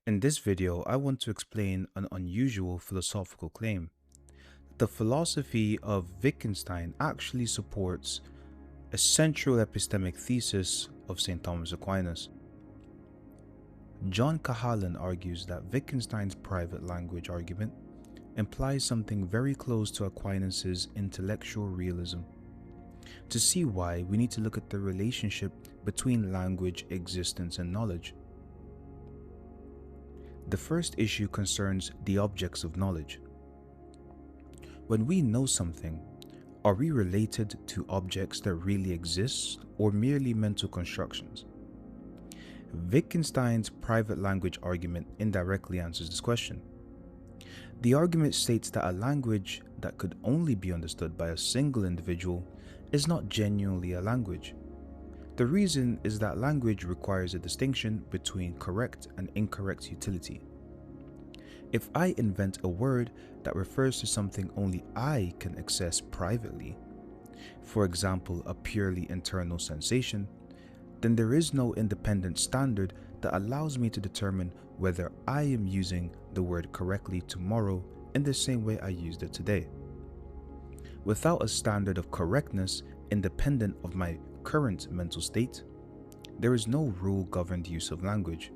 In this video, I want to explain an unusual philosophical claim. The philosophy of Wittgenstein actually supports a central epistemic thesis of St. Thomas Aquinas. John Cahalan argues that Wittgenstein's private language argument implies something very close to Aquinas' intellectual realism. To see why, we need to look at the relationship between language, existence, and knowledge. The first issue concerns the objects of knowledge. When we know something, are we related to objects that really exist or merely mental constructions? Wittgenstein's private language argument indirectly answers this question. The argument states that a language that could only be understood by a single individual is not genuinely a language. The reason is that language requires a distinction between correct and incorrect utility. If I invent a word that refers to something only I can access privately, for example, a purely internal sensation, then there is no independent standard that allows me to determine whether I am using the word correctly tomorrow in the same way I used it today. Without a standard of correctness independent of my current mental state, there is no rule-governed use of language,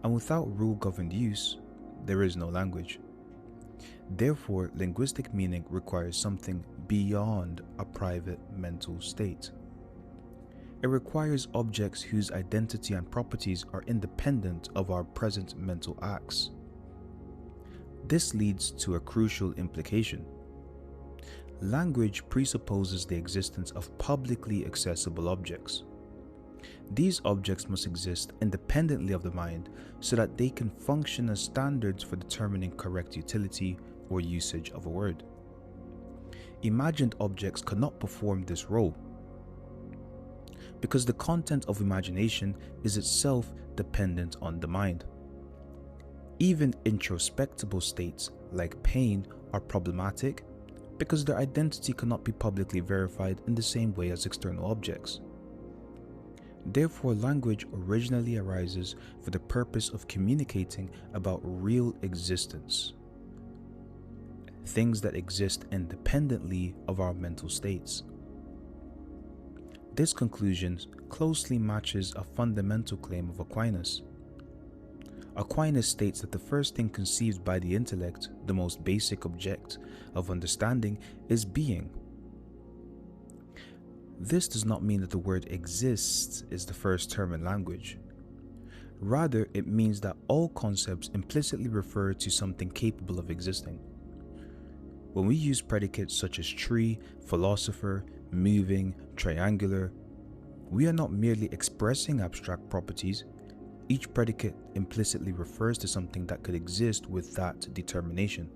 and without rule-governed use, there is no language. Therefore, linguistic meaning requires something beyond a private mental state. It requires objects whose identity and properties are independent of our present mental acts. This leads to a crucial implication. Language presupposes the existence of publicly accessible objects. These objects must exist independently of the mind so that they can function as standards for determining correct utility or usage of a word. Imagined objects cannot perform this role because the content of imagination is itself dependent on the mind. Even introspectable states like pain are problematic because their identity cannot be publicly verified in the same way as external objects. Therefore, language originally arises for the purpose of communicating about real existence, things that exist independently of our mental states. This conclusion closely matches a fundamental claim of Aquinas. Aquinas states that the first thing conceived by the intellect, the most basic object of understanding, is being. This does not mean that the word exists is the first term in language. Rather, it means that all concepts implicitly refer to something capable of existing. When we use predicates such as tree, philosopher, moving, triangular, we are not merely expressing abstract properties. Each predicate implicitly refers to something that could exist with that determination.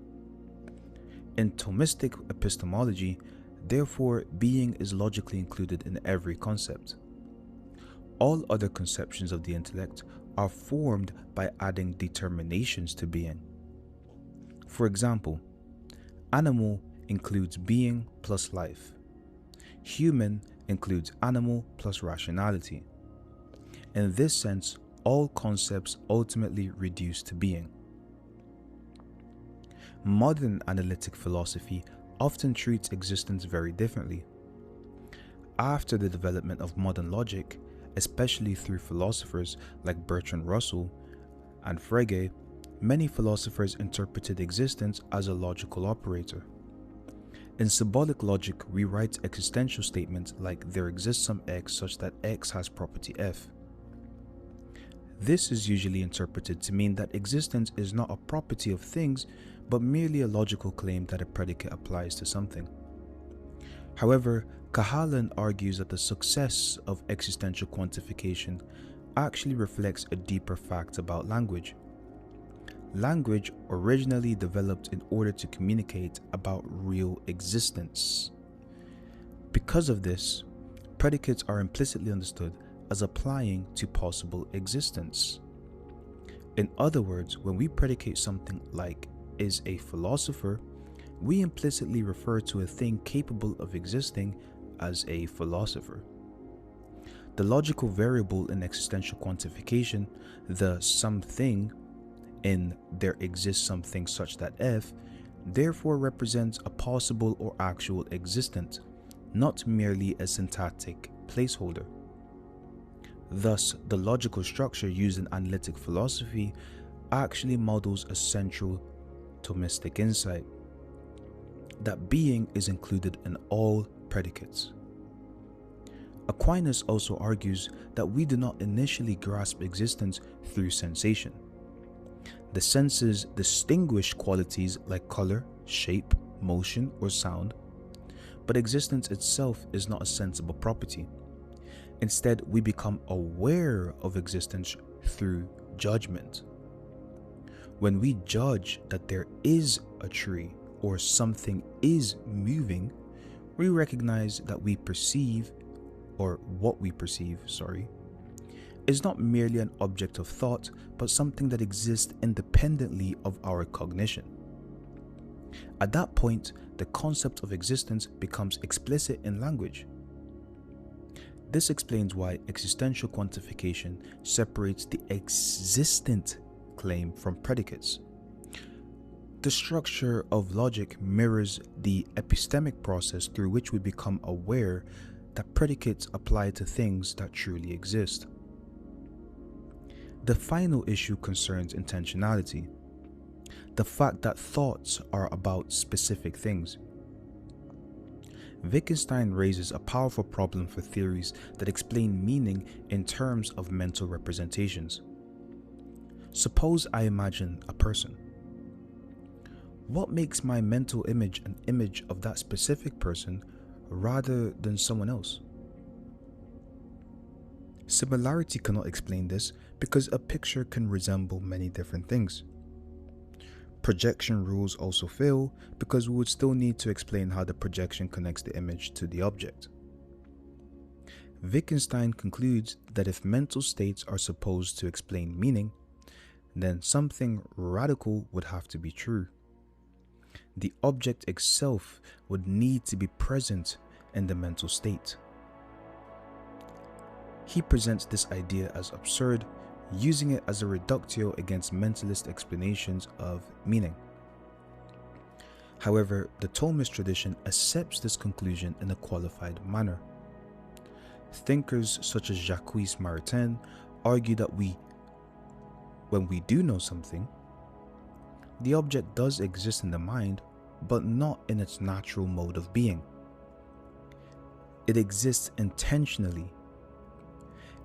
In Thomistic epistemology, therefore, being is logically included in every concept. All other conceptions of the intellect are formed by adding determinations to being. For example, animal includes being plus life. Human includes animal plus rationality. In this sense, all concepts ultimately reduce to being. Modern analytic philosophy often treats existence very differently. After the development of modern logic, especially through philosophers like Bertrand Russell and Frege, many philosophers interpreted existence as a logical operator. In symbolic logic, we write existential statements like there exists some x such that x has property f. This is usually interpreted to mean that existence is not a property of things, but merely a logical claim that a predicate applies to something. However, Cahalan argues that the success of existential quantification actually reflects a deeper fact about language. Language originally developed in order to communicate about real existence. Because of this, predicates are implicitly understood as applying to possible existence. In other words, when we predicate something like is a philosopher, we implicitly refer to a thing capable of existing as a philosopher. The logical variable in existential quantification, the something in there exists something such that F, therefore represents a possible or actual existence, not merely a syntactic placeholder. Thus, the logical structure used in analytic philosophy actually models a central Thomistic insight that being is included in all predicates. Aquinas also argues that we do not initially grasp existence through sensation. The senses distinguish qualities like color, shape, motion, or sound, but existence itself is not a sensible property. Instead, we become aware of existence through judgment. When we judge that there is a tree or something is moving, we recognize that what we perceive, is not merely an object of thought, but something that exists independently of our cognition. At that point, the concept of existence becomes explicit in language. This explains why existential quantification separates the existent claim from predicates. The structure of logic mirrors the epistemic process through which we become aware that predicates apply to things that truly exist. The final issue concerns intentionality, the fact that thoughts are about specific things. Wittgenstein raises a powerful problem for theories that explain meaning in terms of mental representations. Suppose I imagine a person. What makes my mental image an image of that specific person rather than someone else? Similarity cannot explain this because a picture can resemble many different things. Projection rules also fail because we would still need to explain how the projection connects the image to the object. Wittgenstein concludes that if mental states are supposed to explain meaning, then something radical would have to be true. The object itself would need to be present in the mental state. He presents this idea as absurd, using it as a reductio against mentalist explanations of meaning. However, the Thomist tradition accepts this conclusion in a qualified manner. Thinkers such as Jacques Maritain argue that when we do know something, the object does exist in the mind, but not in its natural mode of being. It exists intentionally.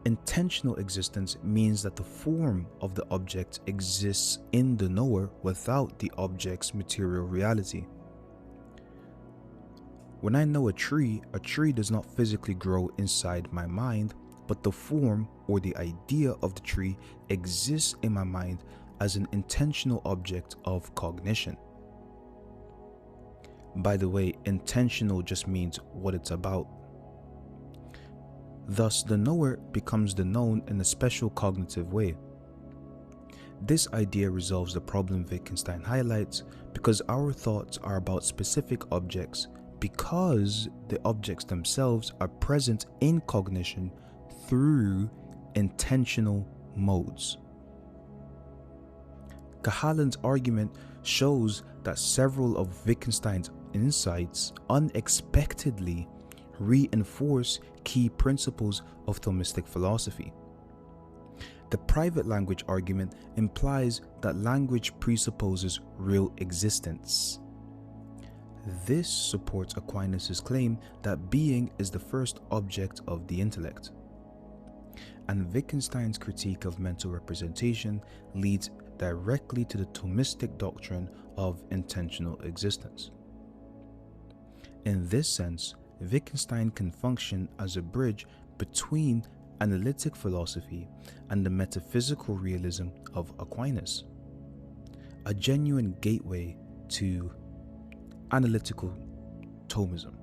Intentional existence means that the form of the object exists in the knower without the object's material reality. When I know a tree does not physically grow inside my mind, but the form or the idea of the tree exists in my mind as an intentional object of cognition. By the way, intentional just means what it's about. Thus, the knower becomes the known in a special cognitive way. This idea resolves the problem Wittgenstein highlights because our thoughts are about specific objects because the objects themselves are present in cognition through intentional modes. Cahalan's argument shows that several of Wittgenstein's insights unexpectedly reinforce key principles of Thomistic philosophy. The private language argument implies that language presupposes real existence. This supports Aquinas' claim that being is the first object of the intellect. And Wittgenstein's critique of mental representation leads directly to the Thomistic doctrine of intentional existence. In this sense, Wittgenstein can function as a bridge between analytic philosophy and the metaphysical realism of Aquinas, a genuine gateway to analytical Thomism.